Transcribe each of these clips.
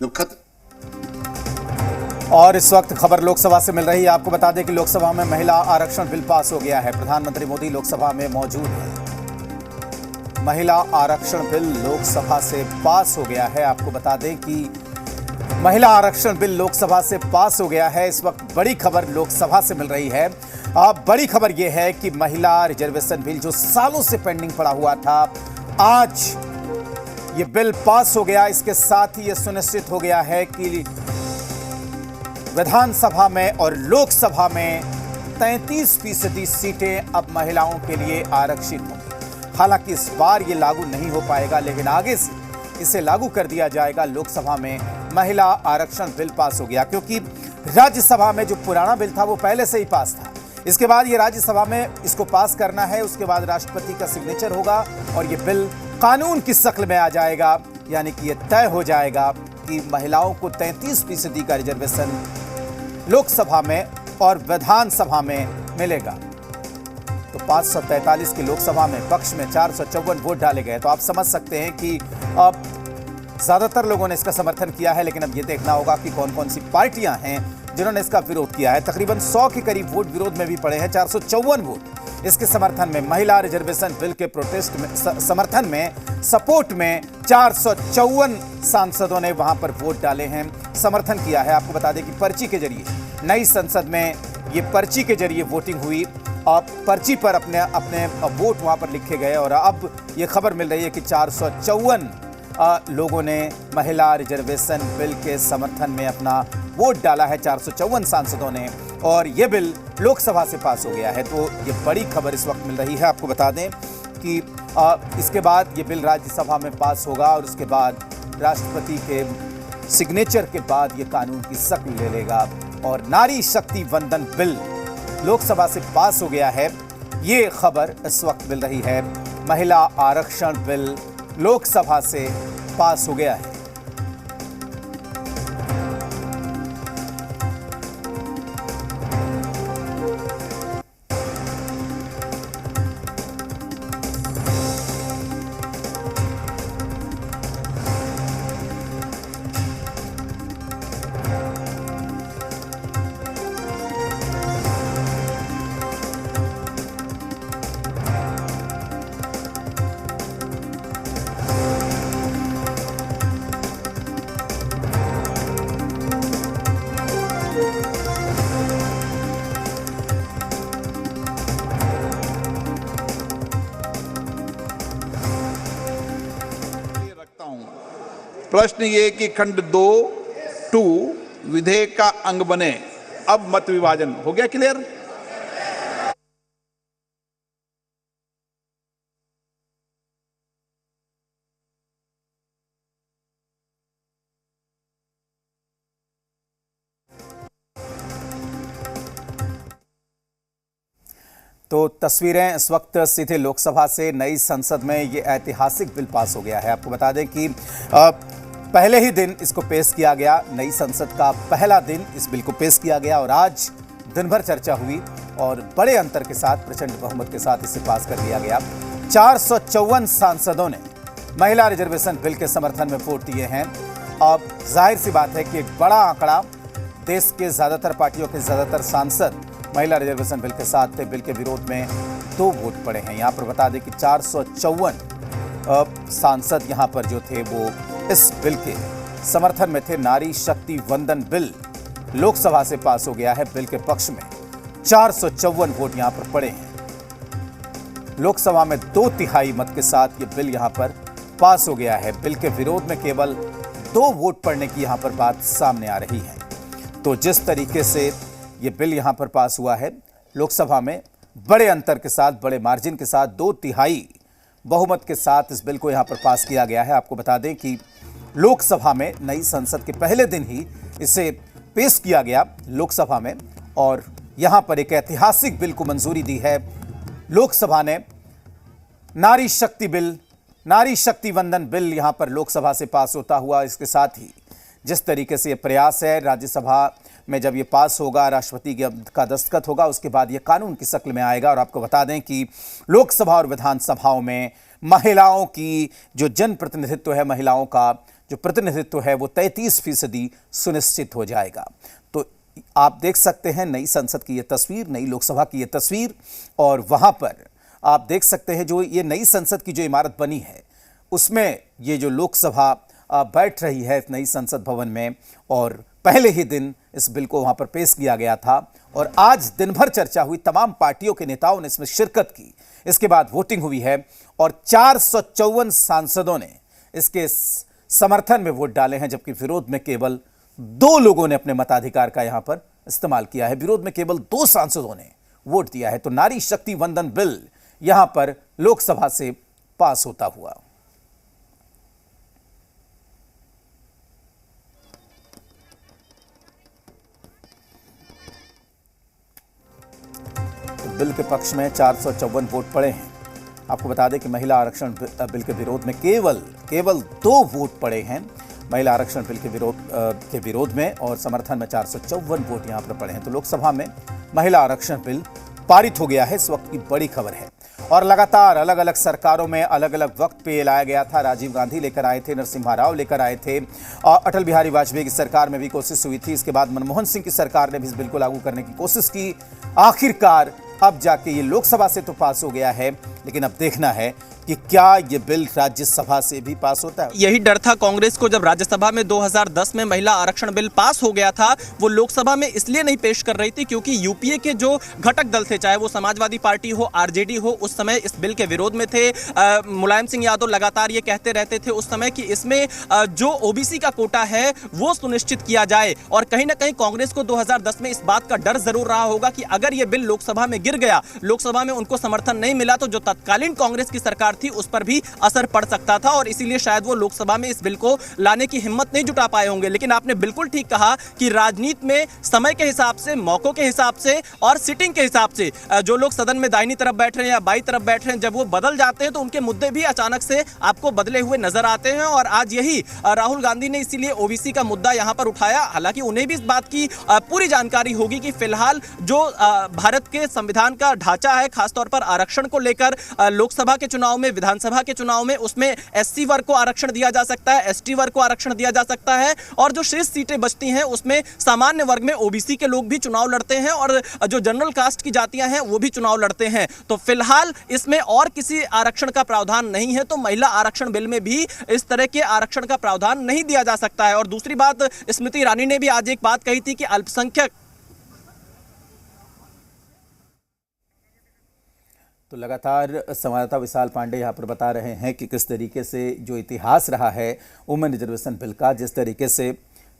जब खत और इस वक्त खबर लोकसभा से मिल रही है। आपको बता दें कि लोकसभा में महिला आरक्षण बिल पास हो गया है। प्रधानमंत्री मोदी लोकसभा में मौजूद हैं। महिला आरक्षण बिल लोकसभा से पास हो गया है। आपको बता दें कि महिला आरक्षण बिल लोकसभा से पास हो गया है। इस वक्त बड़ी खबर लोकसभा से मिल रही है। अब बड़ी खबर यह है कि महिला रिजर्वेशन बिल जो सालों से पेंडिंग पड़ा हुआ था, आज ये बिल पास हो गया। इसके साथ ही ये सुनिश्चित हो गया है कि विधानसभा में और लोकसभा में 33% सीटें अब महिलाओं के लिए आरक्षित होंगी। हालांकि इस बार ये लागू नहीं हो पाएगा, लेकिन आगे से इसे लागू कर दिया जाएगा। लोकसभा में महिला आरक्षण बिल पास हो गया, क्योंकि राज्यसभा में जो पुराना बिल था वो पहले से ही पास था। इसके बाद ये राज्यसभा में इसको पास करना है, उसके बाद राष्ट्रपति का सिग्नेचर होगा और ये बिल कानून की शक्ल में आ जाएगा। यानी कि ये तय हो जाएगा कि महिलाओं को 33% का रिजर्वेशन लोकसभा में और विधानसभा में मिलेगा। तो 543 की लोकसभा में पक्ष में 454 वोट डाले गए। तो आप समझ सकते हैं कि अब ज्यादातर लोगों ने इसका समर्थन किया है, लेकिन अब ये देखना होगा कि कौन कौन सी पार्टियां हैं जिन्होंने इसका विरोध किया है। तकरीबन 100 के करीब वोट विरोध में भी पड़े हैं। 454 वोट इसके समर्थन में, महिला रिजर्वेशन बिल के प्रोटेस्ट में, समर्थन में, सपोर्ट में 454 सांसदों ने वहां पर वोट डाले हैं, समर्थन किया है। आपको बता दें कि पर्ची के जरिए नई संसद में ये पर्ची के जरिए वोटिंग हुई और पर्ची पर अपने अपने वोट वहां पर लिखे गए। और अब ये खबर मिल रही है कि 454 लोगों ने महिला रिजर्वेशन बिल के समर्थन में अपना वोट डाला है, 454 सांसदों ने, और ये बिल लोकसभा से पास हो गया है। तो ये बड़ी खबर इस वक्त मिल रही है। आपको बता दें कि इसके बाद ये बिल राज्यसभा में पास होगा और उसके बाद राष्ट्रपति के सिग्नेचर के बाद ये कानून की शक्ल ले लेगा और नारी शक्ति वंदन बिल लोकसभा से पास हो गया है। ये खबर इस वक्त मिल रही है। महिला आरक्षण बिल लोकसभा से पास हो गया है। प्रश्न ये कि खंड 2(2) विधेयक का अंग बने। अब मत विभाजन हो गया क्लियर। तो तस्वीरें इस वक्त सीधे लोकसभा से, नई संसद में ये ऐतिहासिक बिल पास हो गया है। आपको बता दें कि पहले ही दिन इसको पेश किया गया। नई संसद का पहला दिन इस बिल को पेश किया गया और आज दिन भर चर्चा हुई और बड़े अंतर के साथ, प्रचंड बहुमत के साथ इसे पास कर दिया गया। 454 सांसदों ने महिला रिजर्वेशन बिल के समर्थन में वोट दिए हैं। अब जाहिर सी बात है कि एक बड़ा आंकड़ा, देश के ज्यादातर पार्टियों के ज्यादातर सांसद महिला रिजर्वेशन बिल के साथ थे। बिल के विरोध में 2 वोट पड़े हैं। यहाँ पर बता दें कि 454 सांसद यहाँ पर जो थे वो इस बिल के समर्थन में थे। नारी शक्ति वंदन बिल लोकसभा से पास हो गया है। बिल के पक्ष में 454 वोट यहाँ पर पड़े हैं। लोकसभा में 2/3 मत के साथ ये बिल यहाँ पर पास हो गया है। बिल के विरोध में केवल 2 वोट पड़ने की यहाँ पर बात सामने आ रही है। तो जिस तरीके से ये बिल यहाँ पर पास हुआ है लोकसभा में, बड़े अंतर के साथ, बड़े मार्जिन के साथ, 2/3 बहुमत के साथ इस बिल को यहाँ पर पास किया गया है। आपको बता दें कि लोकसभा में नई संसद के पहले दिन ही इसे पेश किया गया लोकसभा में और यहाँ पर एक ऐतिहासिक बिल को मंजूरी दी है लोकसभा ने। नारी शक्ति बिल, नारी शक्ति वंदन बिल यहाँ पर लोकसभा से पास होता हुआ, इसके साथ ही जिस तरीके से ये प्रयास है, राज्यसभा में जब ये पास होगा, राष्ट्रपति का दस्तखत होगा, उसके बाद ये कानून की शक्ल में आएगा। और आपको बता दें कि लोकसभा और विधानसभाओं में महिलाओं की जो जनप्रतिनिधित्व है महिलाओं का, जो प्रतिनिधित्व है वो 33% सुनिश्चित हो जाएगा। तो आप देख सकते हैं नई संसद की ये तस्वीर, नई लोकसभा की ये तस्वीर, और वहां पर आप देख सकते हैं जो ये नई संसद की जो इमारत बनी है उसमें ये जो लोकसभा बैठ रही है इस नई संसद भवन में, और पहले ही दिन इस बिल को वहां पर पेश किया गया था और आज दिन भर चर्चा हुई, तमाम पार्टियों के नेताओं ने इसमें शिरकत की। इसके बाद वोटिंग हुई है और 454 सांसदों ने इसके समर्थन में वोट डाले हैं, जबकि विरोध में केवल 2 लोगों ने अपने मताधिकार का यहां पर इस्तेमाल किया है। विरोध में केवल 2 सांसदों ने वोट दिया है। तो नारी शक्ति वंदन बिल यहां पर लोकसभा से पास होता हुआ। तो बिल के पक्ष में 454 वोट पड़े हैं। आपको बता दें कि महिला आरक्षण बिल के विरोध में केवल 2 वोट पड़े हैं। महिला आरक्षण बिल के विरोध में और समर्थन में 454 वोट यहां पर पड़े हैं। तो लोकसभा में महिला आरक्षण बिल पारित हो गया है, इस वक्त की बड़ी खबर है। और लगातार अलग अलग सरकारों में अलग अलग वक्त पे लाया गया था। राजीव गांधी लेकर आए थे, नरसिम्हा राव लेकर आए थे, और अटल बिहारी वाजपेयी की सरकार में भी कोशिश हुई थी। इसके बाद मनमोहन सिंह की सरकार ने भी इस बिल को लागू करने की कोशिश की। आखिरकार अब जाके ये लोकसभा से तो पास हो गया है, लेकिन अब देखना है कि क्या ये बिल राज्यसभा से भी पास होता है। यही डर था कांग्रेस को जब राज्यसभा में 2010 में महिला आरक्षण बिल पास हो गया था। वो लोकसभा में इसलिए नहीं पेश कर रही थी क्योंकि यूपीए के जो घटक दल थे, चाहे वो समाजवादी पार्टी हो, आरजेडी हो, उस समय इस बिल के विरोध में थे। मुलायम सिंह यादव लगातार ये कहते रहते थे उस समय कि इसमें जो ओबीसी का कोटा है वो सुनिश्चित किया जाए। और कहीं ना कहीं कांग्रेस को 2010 में इस बात का डर जरूर रहा होगा कि अगर ये बिल लोकसभा में गिर गया, लोकसभा में उनको समर्थन नहीं मिला, तो जो तत्कालीन कांग्रेस की सरकार थी उस पर भी असर पड़ सकता था, और इसीलिए शायद वो लोकसभा में इस बिल को लाने की हिम्मत नहीं जुटा पाए होंगे। लेकिन आपने बिल्कुल ठीक कहा कि राजनीति में समय के हिसाब से, मौकों के हिसाब से और सिटिंग के हिसाब से जो लोग सदन में दाहिनी तरफ बैठ रहे हैं या बाईं तरफ बैठ रहे हैं, जब वो बदल जाते हैं तो उनके मुद्दे भी अचानक से आपको बदले हुए नजर आते हैं। और आज यही राहुल गांधी ने इसीलिए ओबीसी का मुद्दा यहां पर उठाया। हालांकि उन्हें भी इस बात की पूरी जानकारी होगी कि फिलहाल जो भारत के संविधान का ढांचा है, खासतौर पर आरक्षण को लेकर, लोकसभा के चुनाव में, विधानसभा के चुनाव में, उसमें एससी वर्ग को आरक्षण दिया जा सकता है, एसटी वर्ग को आरक्षण दिया जा सकता है, और जो शेष सीटें बचती हैं उसमें सामान्य वर्ग में ओबीसी के लोग भी चुनाव लड़ते हैं और जो जनरल कास्ट की जातियां हैं वो भी चुनाव लड़ते हैं। तो फिलहाल इसमें और किसी आरक्षण का प्रावधान नहीं है, तो महिला आरक्षण बिल में भी इस तरह के आरक्षण का प्रावधान नहीं दिया जा सकता है। और दूसरी बात, स्मृति ईरानी ने भी आज एक बात कही थी कि अल्पसंख्यक, तो लगातार संवाददाता विशाल पांडे यहाँ पर बता रहे हैं कि किस तरीके से जो इतिहास रहा है वुमेन रिजर्वेशन बिल का, जिस तरीके से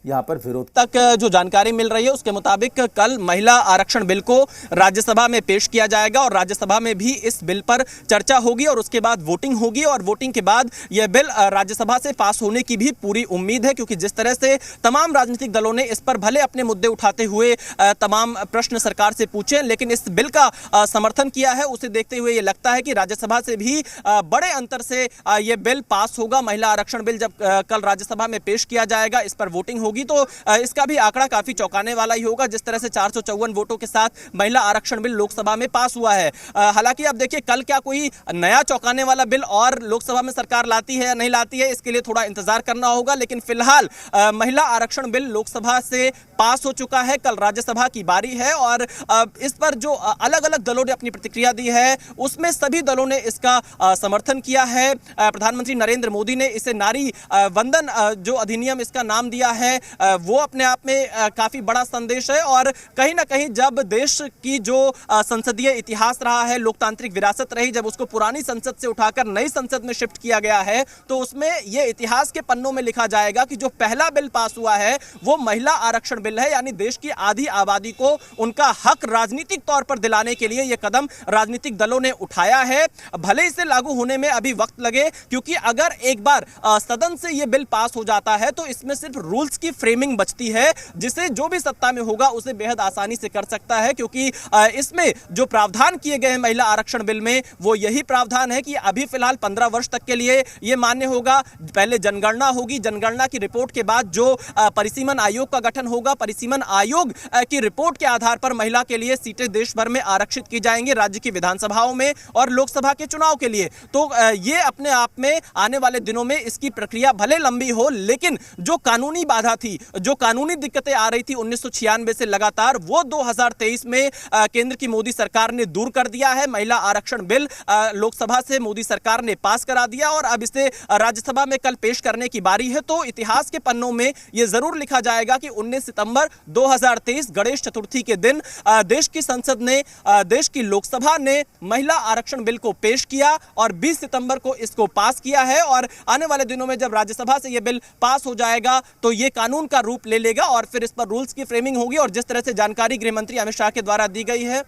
यहाँ पर विरोध तक जो जानकारी मिल रही है उसके मुताबिक कल महिला आरक्षण बिल को राज्यसभा में पेश किया जाएगा और राज्यसभा में भी इस बिल पर चर्चा होगी और उसके बाद वोटिंग होगी। और वोटिंग के बाद यह बिल राज्यसभा से पास होने की भी पूरी उम्मीद है, क्योंकि जिस तरह से तमाम राजनीतिक दलों ने इस पर भले अपने मुद्दे उठाते हुए तमाम प्रश्न सरकार से पूछे, लेकिन इस बिल का समर्थन किया है, उसे देखते हुए ये लगता है कि राज्यसभा से भी बड़े अंतर से यह बिल पास होगा। महिला आरक्षण बिल जब कल राज्यसभा में पेश किया जाएगा, इस पर वोटिंग होगी, तो इसका भी आंकड़ा काफी चौंकाने वाला ही होगा, जिस तरह से 454 वोटों के साथ महिला आरक्षण बिल लोकसभा में पास हुआ है। हालांकि अब देखिए कल क्या कोई नया चौंकाने वाला बिल और लोकसभा में सरकार लाती है या नहीं लाती है, इसके लिए थोड़ा इंतजार करना होगा। लेकिन फिलहाल महिला आरक्षण बिल लोकसभा से पास हो चुका है, कल राज्यसभा की बारी है और इस पर जो अलग अलग दलों ने अपनी प्रतिक्रिया दी है उसमें सभी दलों ने इसका समर्थन किया है। प्रधानमंत्री नरेंद्र मोदी ने इसे नारी वंदन जो अधिनियम इसका नाम दिया है, वो अपने आप में काफी बड़ा संदेश है। और कहीं ना कहीं जब देश की जो संसदीय इतिहास रहा है, लोकतांत्रिक विरासत रही, जब उसको पुरानी संसद से उठाकर नई संसद में शिफ्ट किया गया है, तो उसमें यह इतिहास के पन्नों में लिखा जाएगा कि जो पहला बिल पास हुआ है वो महिला आरक्षण बिल है, यानी देश की आधी आबादी को उनका हक राजनीतिक तौर पर दिलाने के लिए यह कदम राजनीतिक दलों ने उठाया है। भले इसे लागू होने में अभी वक्त लगे, क्योंकि अगर एक बार सदन से यह बिल पास हो जाता है तो इसमें सिर्फ रूल्स की फ्रेमिंग बचती है, जिसे जो भी सत्ता में होगा उसे बेहद आसानी से कर सकता है। क्योंकि इसमें जो प्रावधान किए गए हैं महिला आरक्षण बिल में, वो यही प्रावधान है कि अभी फिलहाल 15 वर्ष तक के लिए यह मान्य होगा। पहले जनगणना होगी, जनगणना की रिपोर्ट के बाद जो परिसीमन आयोग का गठन होगा, परिसीमन आयोग की रिपोर्ट के आधार पर महिला के लिए सीटें देश भर में आरक्षित की जाएंगी राज्य की विधानसभाओं में और लोकसभा के चुनाव के लिए। तो ये अपने आप में आने वाले दिनों में इसकी प्रक्रिया भले लंबी हो, लेकिन जो कानूनी बाधा थी, जो कानूनी दिक्कतें आ रही थी 1996 से लगातार, वो 2023 में केंद्र की मोदी सरकार ने दूर कर दिया है। महिला आरक्षण बिल लोकसभा से मोदी सरकार ने पास करा दिया और अब इसे राज्यसभा में कल पेश करने की बारी है। तो इतिहास के पन्नों में यह जरूर लिखा जाएगा कि 19 सितंबर 2023 गणेश चतुर्थी के दिन देश की संसद ने, देश की लोकसभा ने महिला आरक्षण बिल को पेश किया और 20 सितंबर को इसको पास किया है। और आने वाले दिनों में जब राज्यसभा से यह बिल पास हो जाएगा तो यह कानून का रूप ले लेगा और फिर इस पर रूल्स की फ्रेमिंग होगी। और जिस तरह से जानकारी गृह मंत्री अमित शाह के द्वारा दी गई है,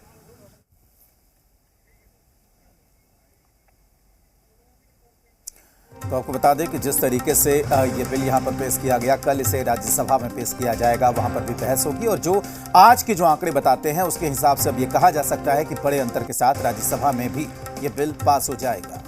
तो आपको बता दें कि जिस तरीके से ये बिल यहाँ पर पेश किया गया, कल इसे राज्यसभा में पेश किया जाएगा, वहाँ पर भी बहस होगी। और जो आज के जो आंकड़े बताते हैं उसके हिसाब से अब ये कहा जा सकता है कि बड़े अंतर के साथ राज्यसभा में भी ये बिल पास हो जाएगा।